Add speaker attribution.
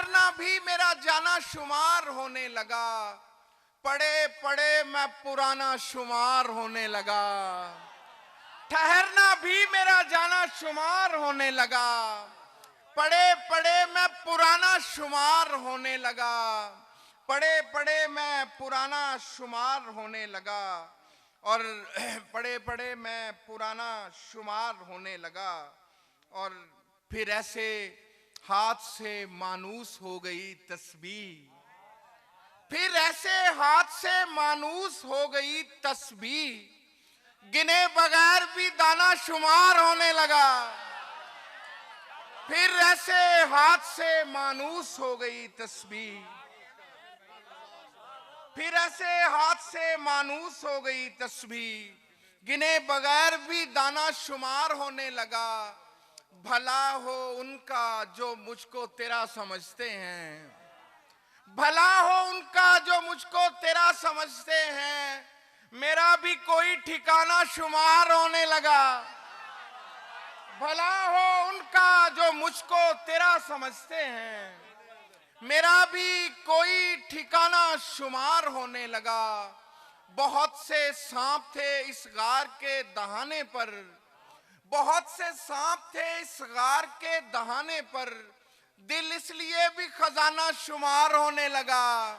Speaker 1: ठहरना भी मेरा जाना शुमार होने लगा, पड़े पड़े मैं पुराना शुमार होने लगा। ठहरना भी मेरा जाना शुमार होने लगा, पड़े पड़े मैं पुराना शुमार होने लगा। पड़े पड़े मैं पुराना शुमार होने लगा, और पड़े पड़े मैं पुराना शुमार होने लगा। और फिर ऐसे हाथ से मानूस हो गई तस्बीह, फिर ऐसे हाथ से मानूस हो गई तस्बीह, गिने बगैर भी दाना शुमार होने लगा। फिर ऐसे हाथ से मानूस हो गई तस्बीह, फिर ऐसे हाथ से मानूस हो गई तस्बीह, गिने बगैर भी दाना शुमार होने लगा। भला हो उनका जो मुझको तेरा समझते हैं, भला हो उनका जो मुझको तेरा समझते हैं, मेरा भी कोई ठिकाना शुमार होने लगा। भला हो उनका जो मुझको तेरा समझते हैं, मेरा भी कोई ठिकाना शुमार होने लगा। बहुत से सांप थे इस गार के दहाने पर, बहुत से सांप थे इस गार के दहाने पर, दिल इसलिए भी खजाना शुमार होने लगा।